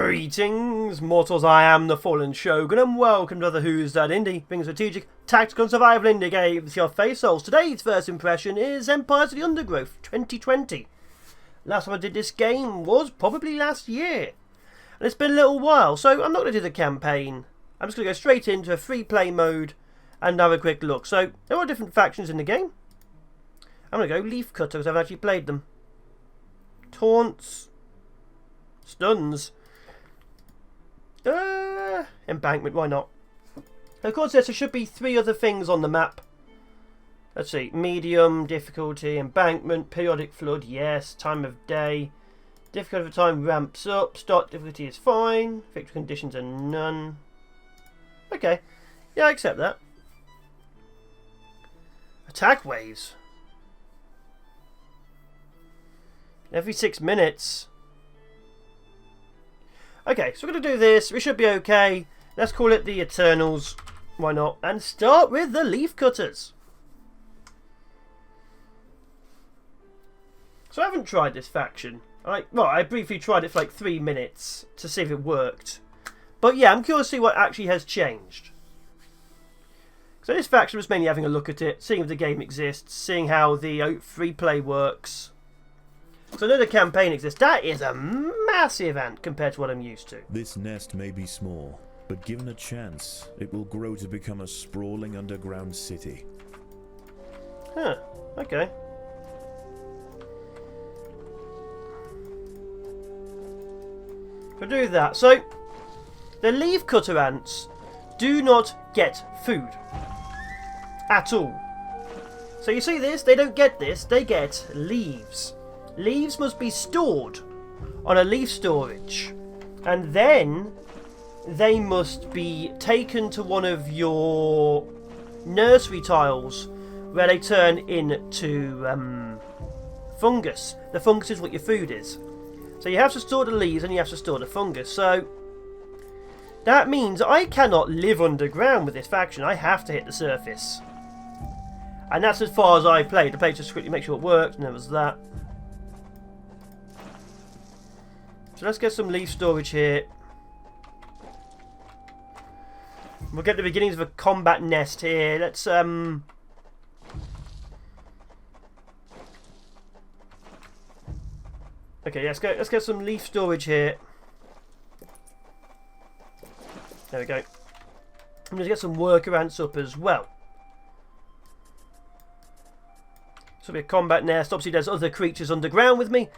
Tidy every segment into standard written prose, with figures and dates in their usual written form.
Greetings, mortals, I am the Fallen Shogun, and welcome to the Who's That Indie, being strategic, tactical and survival indie game with your face souls. Today's first impression is Empires of the Undergrowth 2020. Last time I did this game was probably last year, and it's been a little while, so I'm not going to do the campaign. I'm just going to go straight into a free play mode and have a quick look. So, there are different factions in the game. I'm going to go Leaf Cutter because I've actually played them. Taunts. Stuns. Embankment, why not? Of course, there should be 3 other things on the map. Let's see. Medium, difficulty, embankment, periodic flood, yes. Time of day. Difficulty of time ramps up. Start difficulty is fine. Victory conditions are none. Okay. Yeah, I accept that. Attack waves. Every 6 minutes. Okay, so we're going to do this. We should be okay. Let's call it the Eternals. Why not? And start with the Leaf Cutters. So I haven't tried this faction. I briefly tried it for like 3 minutes to see if it worked. But yeah, I'm curious to see what actually has changed. So this faction was mainly having a look at it, seeing if the game exists, seeing how the free play works. So I know the campaign exists. That is a massive ant compared to what I'm used to. This nest may be small, but given a chance, it will grow to become a sprawling underground city. Huh, okay. We'll do that. So, the leaf cutter ants do not get food. At all. So you see this? They don't get this. They get leaves. Leaves must be stored on a leaf storage, and then they must be taken to one of your nursery tiles where they turn into fungus. The fungus is what your food is. So you have to store the leaves and you have to store the fungus. So that means I cannot live underground with this faction. I have to hit the surface. And that's as far as I played. I played just quickly make sure it worked, and there was that. So let's get some leaf storage here. We'll get the beginnings of a combat nest here. Let's okay, let's get some leaf storage here. There we go. I'm going to get some worker ants up as well. This will be a combat nest. Obviously there's other creatures underground with me.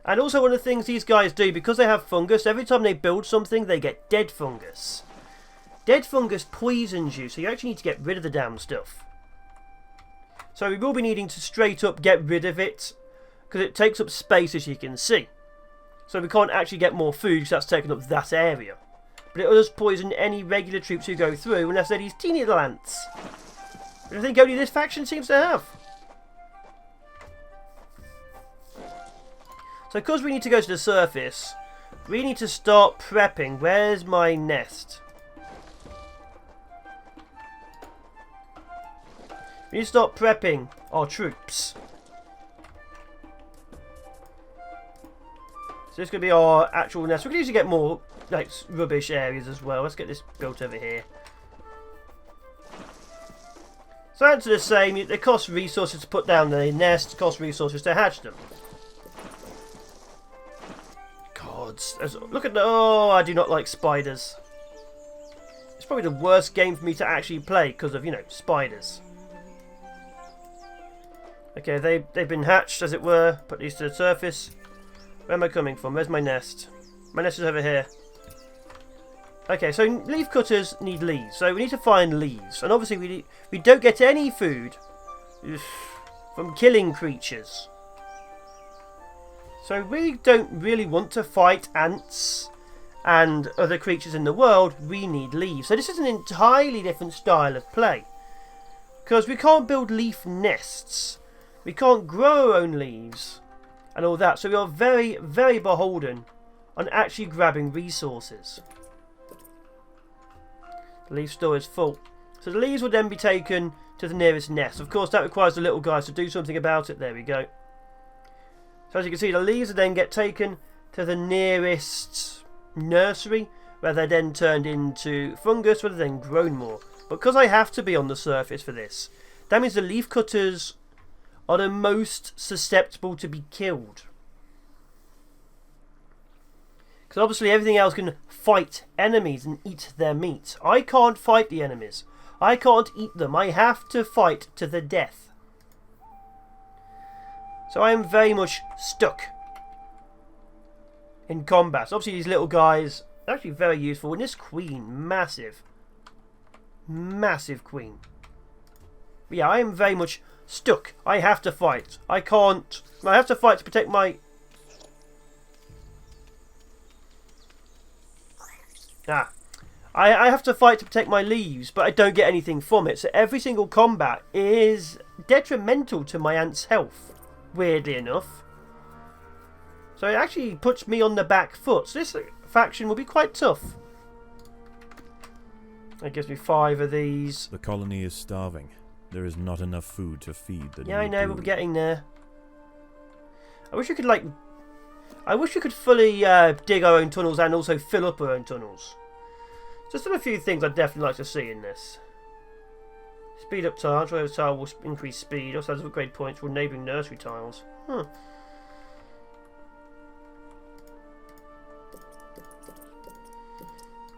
And also one of the things these guys do, because they have fungus, every time they build something, they get dead fungus. Dead fungus poisons you, so you actually need to get rid of the damn stuff. So we will be needing to straight up get rid of it, because it takes up space, as you can see. So we can't actually get more food, because that's taking up that area. But it does poison any regular troops who go through, unless they're these teeny little ants. Which I think only this faction seems to have. So because we need to go to the surface, we need to start prepping. Where's my nest? We need to start prepping our troops. So this could be our actual nest. We can usually get more like rubbish areas as well. Let's get this built over here. So ants are the same. They cost resources to put down the nest, cost resources to hatch them. Look at the... Oh, I do not like spiders. It's probably the worst game for me to actually play because of, you know, spiders. Okay, they've been hatched, as it were. Put these to the surface. Where am I coming from? Where's my nest? My nest is over here. Okay, so leaf cutters need leaves. So we need to find leaves. And obviously we don't get any food from killing creatures. So we don't really want to fight ants and other creatures in the world. We need leaves. So this is an entirely different style of play. Because we can't build leaf nests. We can't grow our own leaves. And all that. So we are very, very beholden on actually grabbing resources. The leaf store is full. So the leaves will then be taken to the nearest nest. Of course, that requires the little guys to do something about it. There we go. So as you can see, the leaves then get taken to the nearest nursery, where they're then turned into fungus, where they're then grown more. But because I have to be on the surface for this, that means the leaf cutters are the most susceptible to be killed. Because obviously everything else can fight enemies and eat their meat. I can't fight the enemies. I can't eat them. I have to fight to the death. So I am very much stuck in combat. Obviously these little guys are actually very useful. And this queen, massive. Massive queen. But yeah, I am very much stuck. I have to fight. I can't... I have to fight to protect my... I have to fight to protect my leaves, but I don't get anything from it. So every single combat is detrimental to my ant's health, weirdly enough. So it actually puts me on the back foot. So this faction will be quite tough. That gives me 5 of these. The colony is starving. There is not enough food to feed the Yeah, I new know, brood. but we're getting there. I wish we could, like... I wish we could fully dig our own tunnels and also fill up our own tunnels. Just a few things I'd definitely like to see in this. Speed up tiles. Where the tile will increase speed. Also has upgrade points for neighbouring nursery tiles.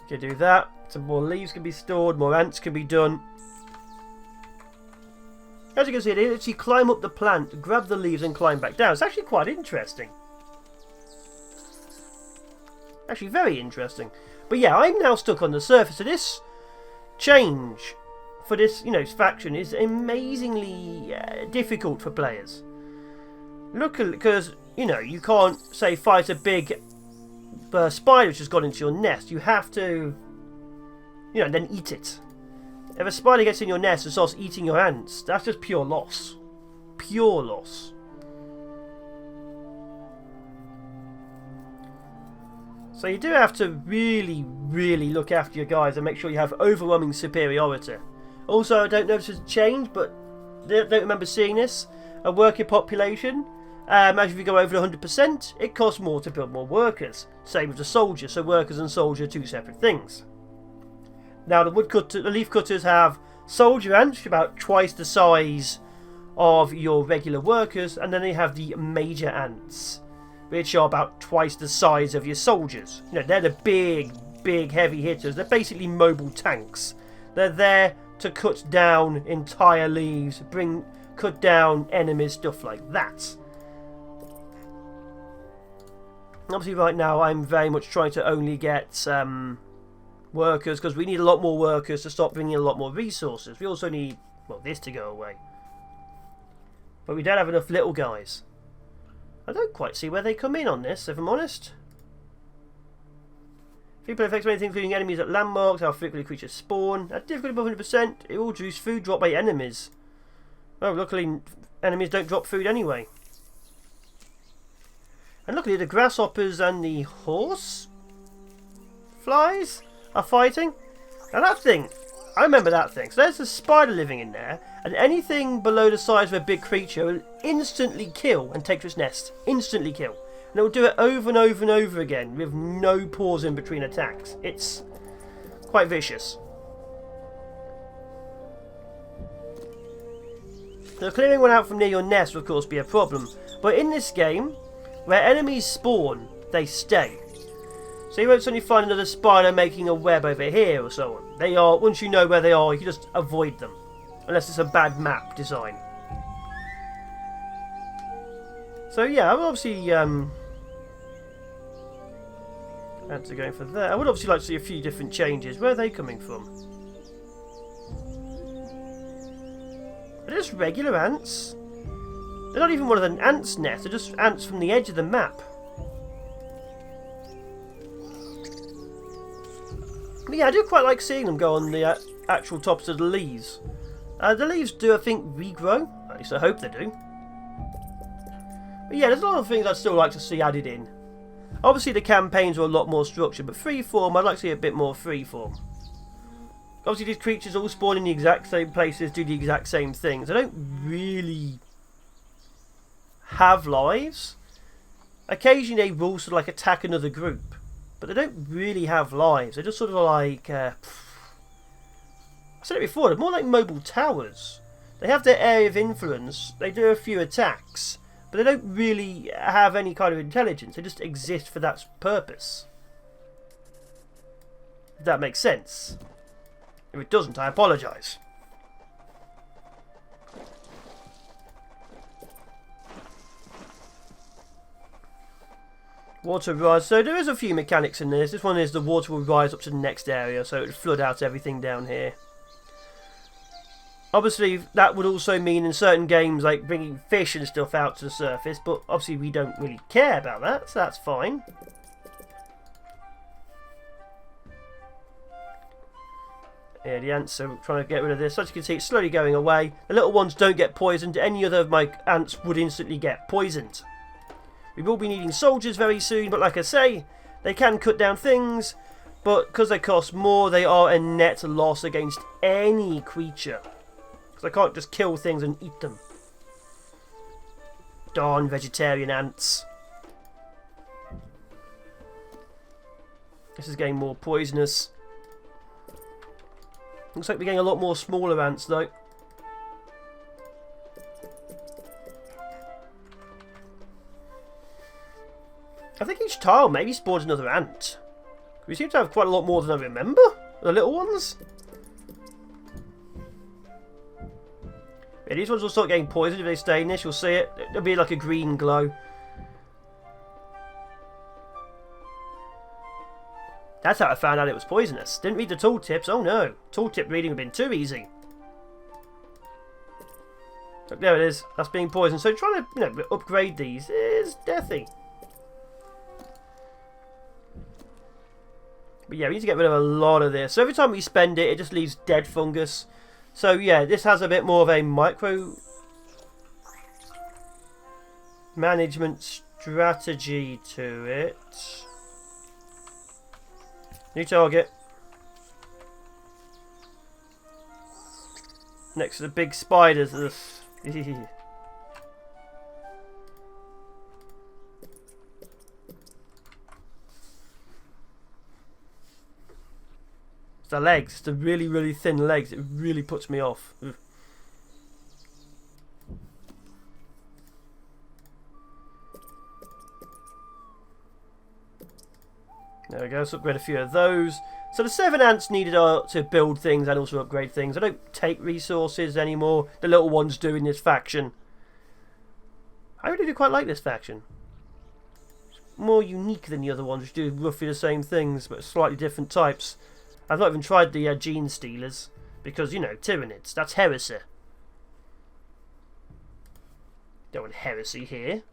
Okay, do that. Some more leaves can be stored. More ants can be done. As you can see, they actually climb up the plant, grab the leaves and climb back down. It's actually quite interesting. Actually very interesting. But yeah, I'm now stuck on the surface. So this change for this, faction is amazingly difficult for players. Look, because, you can't, say, fight a big spider which has got into your nest. You have to, then eat it. If a spider gets in your nest and starts eating your ants, that's just pure loss. Pure loss. So you do have to really, really look after your guys and make sure you have overwhelming superiority. Also, I don't know if this has changed, but I don't remember seeing this. A worker population, as you go over 100%, it costs more to build more workers. Same with the soldiers, so workers and soldier are 2 separate things. Now the leaf cutters have soldier ants, about twice the size of your regular workers, and then they have the major ants, which are about twice the size of your soldiers. They're the big, big heavy hitters. They're basically mobile tanks. They're there to cut down entire leaves, cut down enemies, stuff like that. Obviously right now I'm very much trying to only get workers, because we need a lot more workers to start bringing in a lot more resources. We also need, well, this to go away. But we don't have enough little guys. I don't quite see where they come in on this, if I'm honest. People affect anything, including enemies at landmarks, how frequently creatures spawn. At difficulty above 100%, it will reduce food dropped by enemies. Well, luckily enemies don't drop food anyway. And luckily the grasshoppers and the horse flies are fighting. Now that thing, I remember that thing. So there's a spider living in there, and anything below the size of a big creature will instantly kill and take to its nest. Instantly kill. And it will do it over and over and over again with no pause in between attacks. It's quite vicious. So clearing one out from near your nest will of course be a problem. But in this game, where enemies spawn, they stay. So you won't suddenly find another spider making a web over here or so on. They are, once you know where they are, you can just avoid them. Unless it's a bad map design. So yeah, I'm obviously ants are going for there. I would obviously like to see a few different changes. Where are they coming from? Are they just regular ants? They're not even one of the ants' nests, they're just ants from the edge of the map. But yeah, I do quite like seeing them go on the actual tops of the leaves. The leaves do, I think, regrow. At least I hope they do. But yeah, there's a lot of things I'd still like to see added in. Obviously the campaigns are a lot more structured, but freeform, I'd like to see a bit more freeform. Obviously these creatures all spawn in the exact same places, do the exact same things. They don't really have lives. Occasionally they will sort of like attack another group, but they don't really have lives. They're just sort of like, I said it before, they're more like mobile towers. They have their area of influence, they do a few attacks, but they don't really have any kind of intelligence. They just exist for that purpose. If that makes sense. If it doesn't, I apologise. Water rise. So there is a few mechanics in this. This one is the water will rise up to the next area, so it would flood out everything down here. Obviously, that would also mean in certain games, like bringing fish and stuff out to the surface, but obviously we don't really care about that, so that's fine. Yeah, the ants are trying to get rid of this. As you can see, it's slowly going away. The little ones don't get poisoned. Any other of my ants would instantly get poisoned. We will be needing soldiers very soon, but like I say, they can cut down things, but because they cost more, they are a net loss against any creature. Because I can't just kill things and eat them. Darn vegetarian ants. This is getting more poisonous. Looks like we're getting a lot more smaller ants though. I think each tile maybe spawns another ant. We seem to have quite a lot more than I remember. The little ones. Yeah, these ones will start getting poisoned if they stay in this. You'll see it. It'll be like a green glow. That's how I found out it was poisonous. Didn't read the tooltips. Oh no. Tooltip reading would have been too easy. Look, there it is. That's being poisoned. So trying to, upgrade these is deathy. But yeah, we need to get rid of a lot of this. So every time we spend it, it just leaves dead fungus. So yeah, this has a bit more of a micro management strategy to it. New target. Next to the big spiders. The legs, the really, really thin legs, it really puts me off. Ugh. There we go, let's upgrade a few of those. So the 7 ants needed to build things and also upgrade things. I don't take resources anymore. The little ones do in this faction. I really do quite like this faction. It's more unique than the other ones, which do roughly the same things, but slightly different types. I've not even tried the gene stealers, because, Tyranids, that's heresy. Don't want heresy here.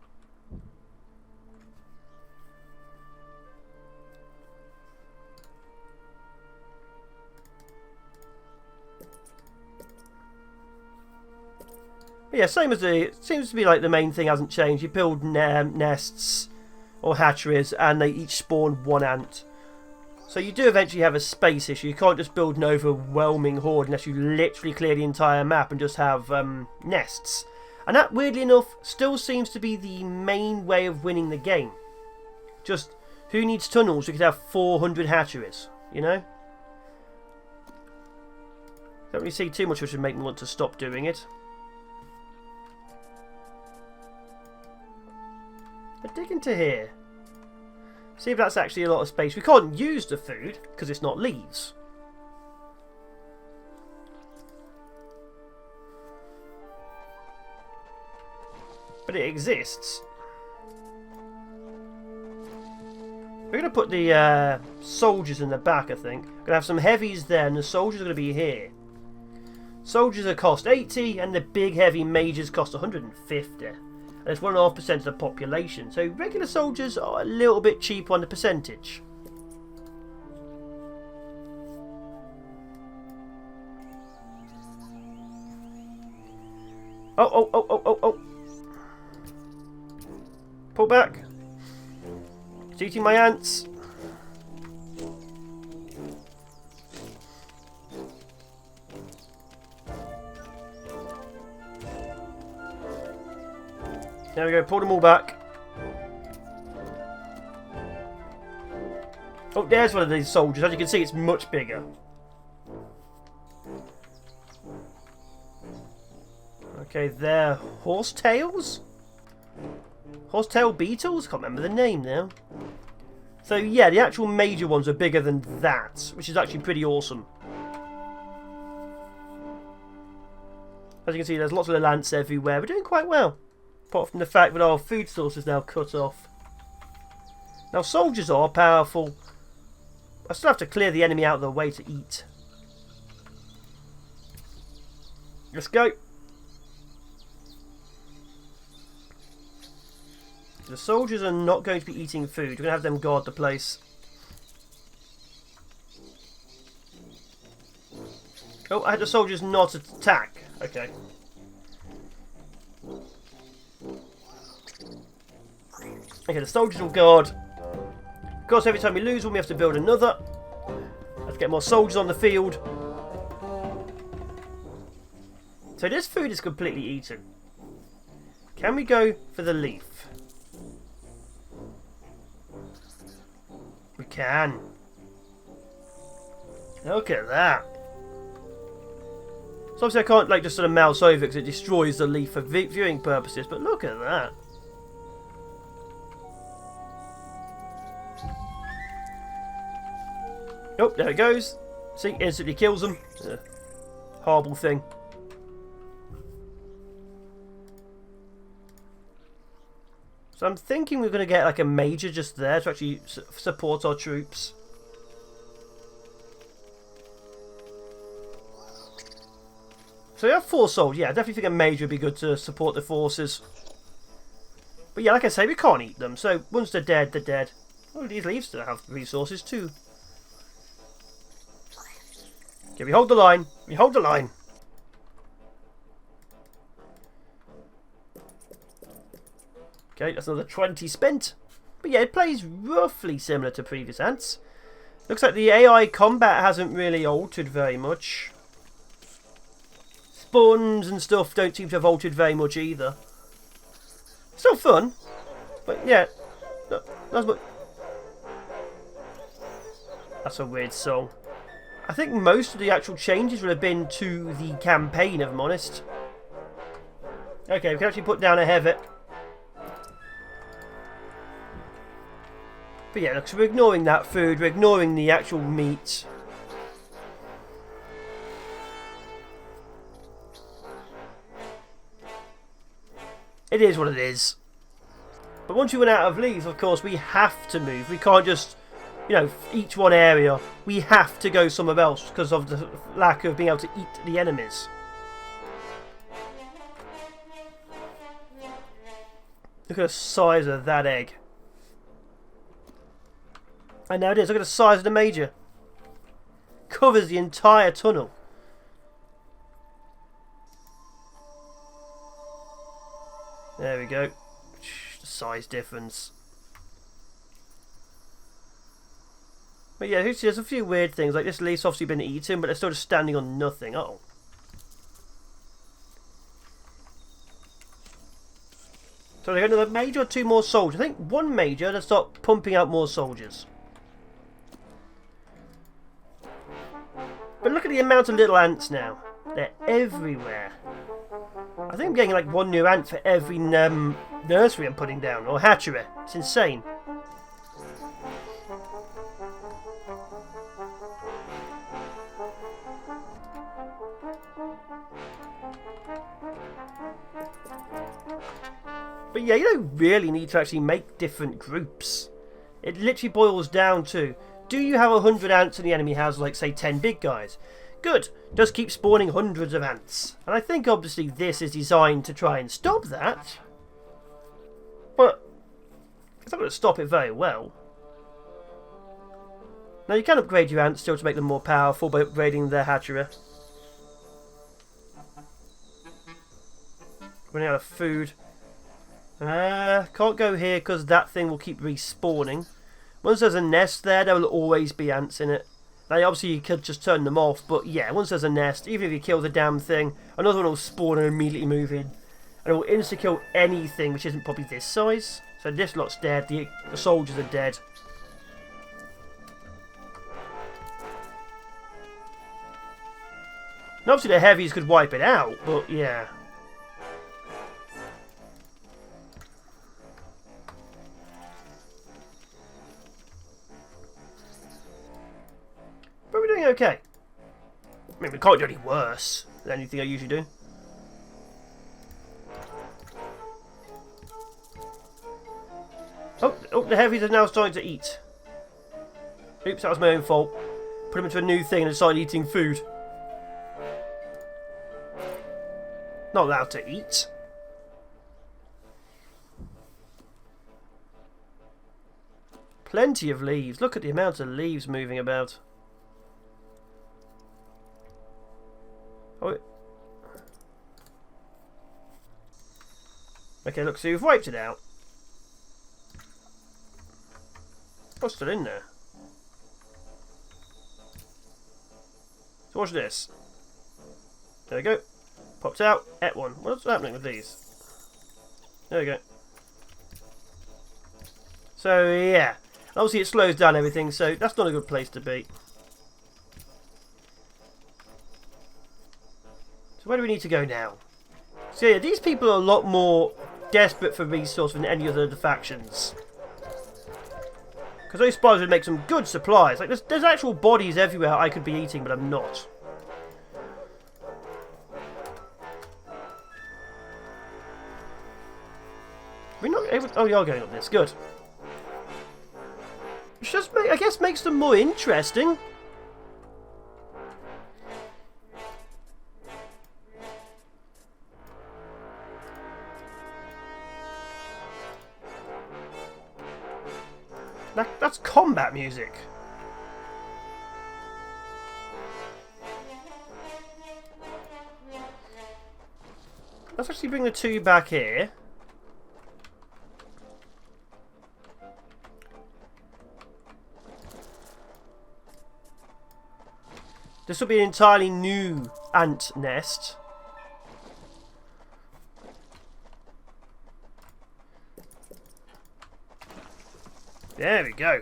But yeah, same as it seems to be like the main thing hasn't changed. You build nests or hatcheries, and they each spawn 1 ant. So you do eventually have a space issue. You can't just build an overwhelming horde unless you literally clear the entire map and just have nests. And that, weirdly enough, still seems to be the main way of winning the game. Just, who needs tunnels? We could have 400 hatcheries, Don't really see too much which would make me want to stop doing it. I dig into here. See if that's actually a lot of space. We can't use the food because it's not leaves. But it exists. We're going to put the soldiers in the back, I think. We're going to have some heavies there and the soldiers are going to be here. Soldiers are cost 80 and the big heavy mages cost 150. And it's 1.5% of the population, so regular soldiers are a little bit cheap on the percentage. Oh. Pull back. It's eating my ants. There we go, pull them all back. Oh, there's one of these soldiers. As you can see, it's much bigger. Okay, they're horsetails? Horsetail beetles? Can't remember the name now. So yeah, the actual major ones are bigger than that, which is actually pretty awesome. As you can see, there's lots of lance everywhere. We're doing quite well. Apart from the fact that our food source is now cut off. Now, soldiers are powerful. I still have to clear the enemy out of the way to eat. Let's go. The soldiers are not going to be eating food. We're going to have them guard the place. Oh, I had the soldiers not attack. Okay. Okay, the soldiers will guard. Of course, every time we lose one, we have to build another. Have to get more soldiers on the field. So this food is completely eaten. Can we go for the leaf? We can. Look at that. So obviously I can't like just sort of mouse over because it destroys the leaf for viewing purposes, but look at that. Oh, there it goes. See, instantly kills them. Horrible thing. So I'm thinking we're going to get like a major just there to actually support our troops. So we have 4 soldiers. Yeah, I definitely think a major would be good to support the forces. But yeah, like I say, we can't eat them. So once they're dead, they're dead. Well, these leaves still have resources too. Okay, we hold the line. We hold the line. Okay, that's another 20 spent. But yeah, it plays roughly similar to previous ants. Looks like the AI combat hasn't really altered very much. Spawns and stuff don't seem to have altered very much either. Still fun. But yeah, that's a weird song. I think most of the actual changes would have been to the campaign, if I'm honest. Okay, we can actually put down a hevet. But yeah, look, so we're ignoring that food, we're ignoring the actual meat. It is what it is. But once we run out of leaves, of course, we have to move. We can't just, you know, each one area. We have to go somewhere else because of the lack of being able to eat the enemies. Look at the size of that egg. And now it is. Look at the size of the major. Covers the entire tunnel. There we go. The size difference. But yeah, there's a few weird things. Like this leaf's obviously been eaten, but they're still just standing on nothing. Uh-oh. So they're going to have a major or 2 more soldiers. I think 1 major to start pumping out more soldiers. But look at the amount of little ants now. They're everywhere. I think I'm getting like 1 new ant for every nursery I'm putting down, or hatchery. It's insane. But yeah, you don't really need to actually make different groups. It literally boils down to, do you have 100 ants and the enemy has, like, say, 10 big guys? Good. Just keep spawning hundreds of ants. And I think, obviously, this is designed to try and stop that. But it's not going to stop it very well. Now, you can upgrade your ants still to make them more powerful by upgrading their hatchery. Running out of food. Can't go here because that thing will keep respawning. Once there's a nest there will always be ants in it. Now, obviously, you could just turn them off, but yeah, once there's a nest, even if you kill the damn thing, another one will spawn and immediately move in. And it will insta-kill anything which isn't probably this size. So this lot's dead, the soldiers are dead. And obviously the heavies could wipe it out, but yeah. But we're doing okay. I mean, we can't do any worse than anything I usually do. Oh, the heavies are now starting to eat. Oops, that was my own fault. Put them into a new thing and decided eating food. Not allowed to eat. Plenty of leaves. Look at the amount of leaves moving about. Oh. Okay, look, so we've wiped it out. What's still in there? So watch this. There we go. Popped out. Et one. What's happening with these? There we go. So yeah. Obviously it slows down everything, so that's not a good place to be. So where do we need to go now? So yeah, these people are a lot more desperate for resource than any other of the factions. Because those spiders would make some good supplies. Like there's actual bodies everywhere I could be eating, but I'm not. We're not able to, oh, you are going up this. Good. Which just, I guess, makes them more interesting. That's combat music. Let's actually bring the two back here. This will be an entirely new ant nest. There we go.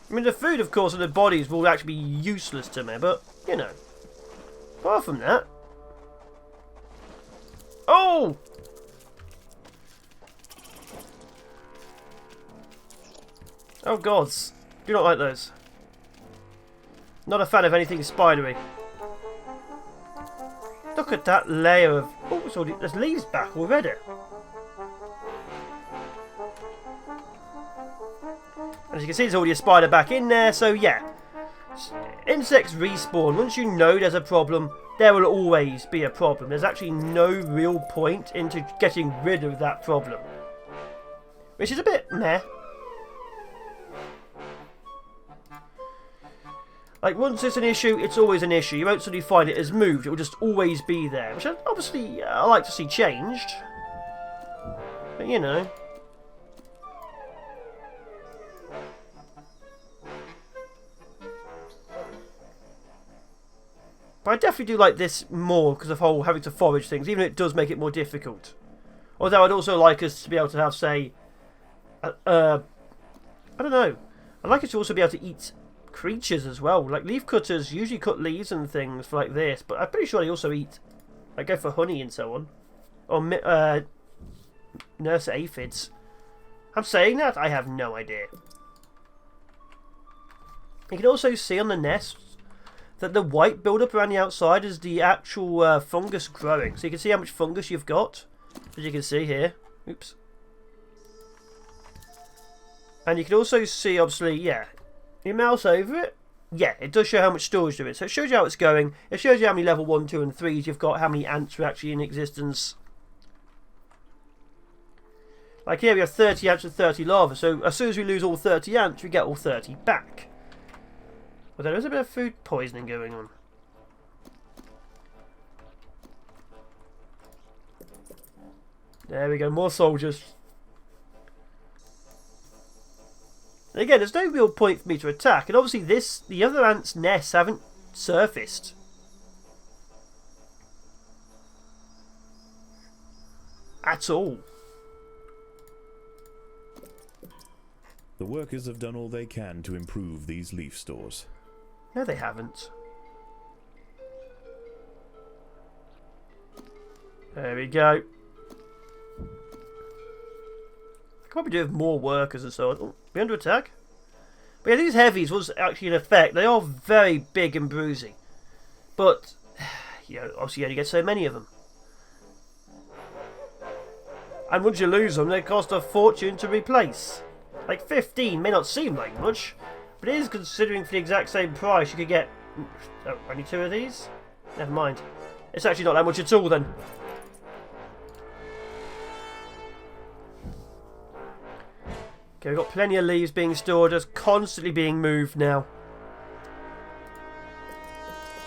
I mean, the food, of course, and the bodies will actually be useless to me, but, you know. Apart from that... Oh! Oh, gods. Do not like those. Not a fan of anything spidery. Look at that layer of... Oh, there's leaves back already. As you can see, there's already a spider back in there, so yeah. Insects respawn. Once you know there's a problem, there will always be a problem. There's actually no real point into getting rid of that problem. Which is a bit meh. Like, once it's an issue, it's always an issue. You won't suddenly find it has moved. It will just always be there. Which, obviously, I like to see changed. But, you know. But I definitely do like this more because of whole having to forage things, even if it does make it more difficult. Although I'd also like us to be able to have, say... I don't know. I'd like us to also be able to eat... creatures as well. Like leaf cutters usually cut leaves and things for like this, but I'm pretty sure they also eat, like, go for honey and so on, or nurse aphids. I'm saying that? I have no idea. You can also see on the nests that the white build-up around the outside is the actual fungus growing. So you can see how much fungus you've got, as you can see here. Oops. And you can also see, obviously, yeah, you mouse over it, yeah, it does show how much storage there is. So it shows you how it's going. It shows you how many level 1, 2 and 3s you've got, how many ants are actually in existence. Like here we have 30 ants and 30 larvae, so as soon as we lose all 30 ants, we get all 30 back. But there is a bit of food poisoning going on. There we go, more soldiers. And again, there's no real point for me to attack, and obviously the other ants' nests haven't surfaced. At all. The workers have done all they can to improve these leaf stores. No, they haven't. There we go. I could probably do with more workers and so on. Oh, be under attack. But yeah, these heavies was actually in effect. They are very big and bruising. But, you know, obviously you only get so many of them. And once you lose them, they cost a fortune to replace. Like 15 may not seem like much, but it is considering for the exact same price you could get... Oh, only 2 of these? Never mind. It's actually not that much at all then. Okay, we've got plenty of leaves being stored, just constantly being moved now.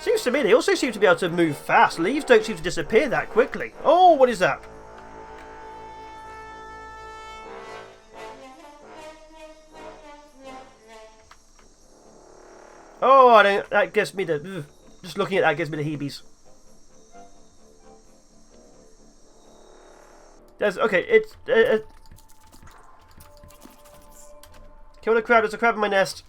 Seems to me they also seem to be able to move fast. Leaves don't seem to disappear that quickly. Oh, what is that? Oh, I don't, that gives me the... Just looking at that gives me the heebies. There's... Okay, it's... kill the crab, there's a crab in my nest.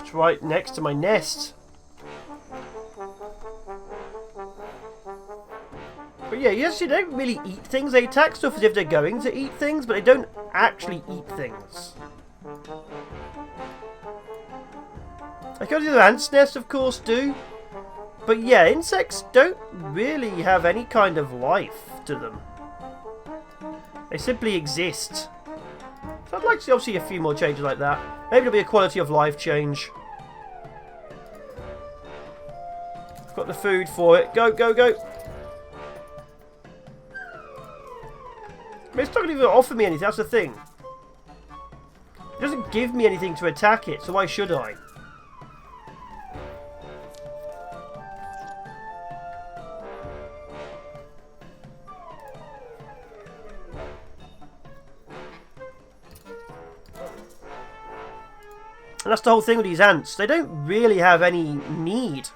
It's right next to my nest. But yeah, yes, they don't really eat things. They attack stuff as if they're going to eat things, but they don't actually eat things. Like all the other ants' nests, of course, do. But yeah, insects don't really have any kind of life to them. They simply exist. So I'd like to see, obviously, a few more changes like that. Maybe there'll be a quality of life change. I've got the food for it. Go, go, go. I mean, it's not going to even offer me anything. That's the thing. It doesn't give me anything to attack it, so why should I? And that's the whole thing with these ants. They don't really have any need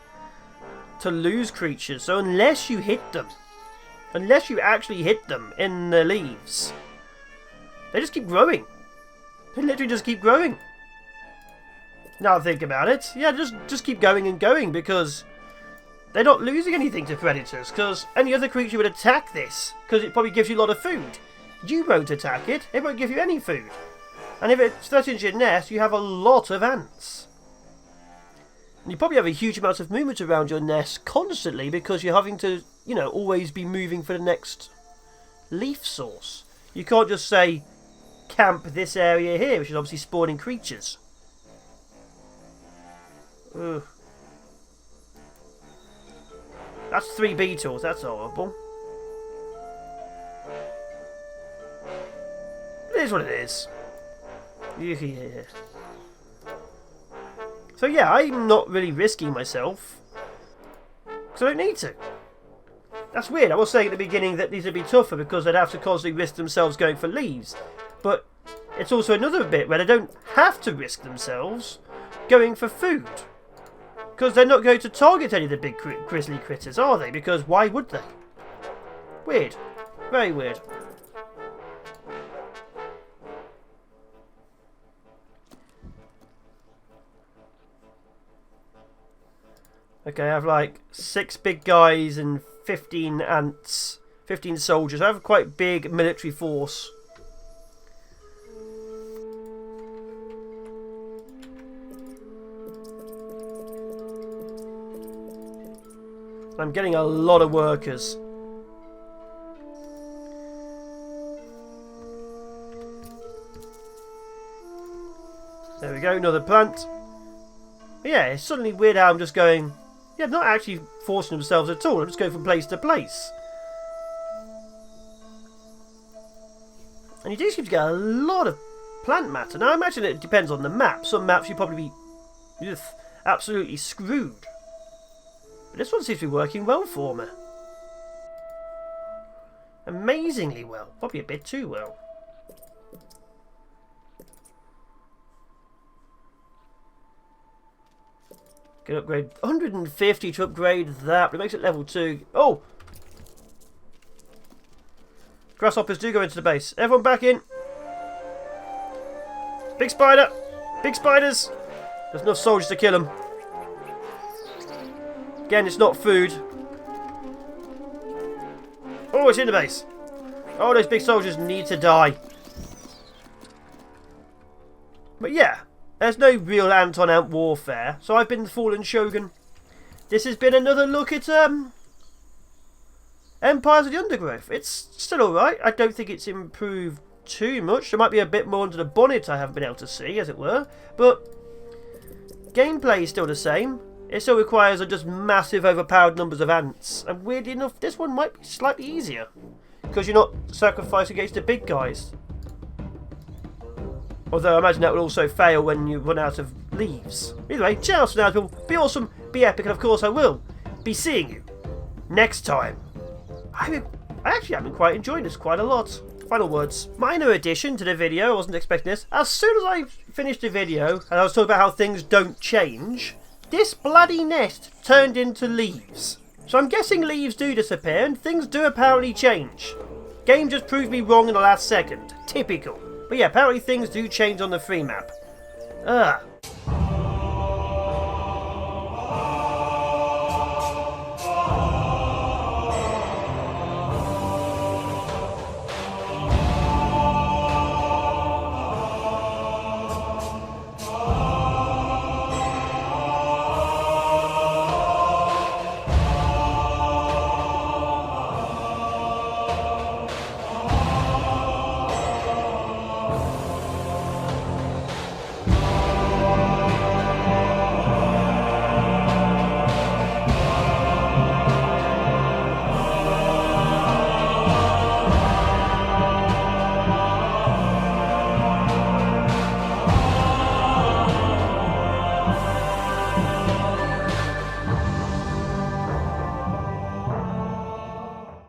to lose creatures. So unless you hit them, unless you actually hit them in the leaves, they just keep growing. They literally just keep growing. Now I think about it, yeah, just keep going and going because they're not losing anything to predators. Because any other creature would attack this because it probably gives you a lot of food. You won't attack it. It won't give you any food. And if it threatens your nest, you have a lot of ants. And you probably have a huge amount of movement around your nest constantly because you're having to, you know, always be moving for the next leaf source. You can't just say, camp this area here, which is obviously spawning creatures. Ugh. That's 3 beetles, that's horrible. It is what it is. Yeah. So yeah, I'm not really risking myself because I don't need to. That's weird. I was saying at the beginning that these would be tougher because they'd have to constantly risk themselves going for leaves. But it's also another bit where they don't have to risk themselves going for food. Because they're not going to target any of the big grizzly critters, are they? Because why would they? Weird. Very weird. Okay, I have like 6 big guys and 15 ants, 15 soldiers. I have a quite big military force. I'm getting a lot of workers. There we go, another plant. But yeah, it's suddenly weird how I'm just going... Yeah, not actually forcing themselves at all. I'm just going from place to place. And you do seem to get a lot of plant matter. Now, I imagine it depends on the map. Some maps you'd probably be absolutely screwed. But this one seems to be working well for me. Amazingly well. Probably a bit too well. Can upgrade 150 to upgrade that, but it makes it level 2. Oh! Grasshoppers do go into the base. Everyone back in. Big spider! Big spiders! There's enough soldiers to kill them. Again, it's not food. Oh, it's in the base. Oh, those big soldiers need to die. But yeah, there's no real ant-on-ant warfare. So I've been the Fallen Shogun. This has been another look at Empires of the Undergrowth. It's still alright. I don't think it's improved too much. There might be a bit more under the bonnet I haven't been able to see, as it were. But gameplay is still the same. It still requires just massive overpowered numbers of ants. And weirdly enough, this one might be slightly easier. Because you're not sacrificing against the big guys. Although I imagine that will also fail when you run out of leaves. Anyway, ciao for now, people. Be awesome, be epic, and of course I will be seeing you next time. I actually have been quite enjoying this quite a lot. Final words. Minor addition to the video, I wasn't expecting this. As soon as I finished the video, and I was talking about how things don't change, this bloody nest turned into leaves. So I'm guessing leaves do disappear, and things do apparently change. Game just proved me wrong in the last second. Typical. But yeah, apparently things do change on the free map. Ugh.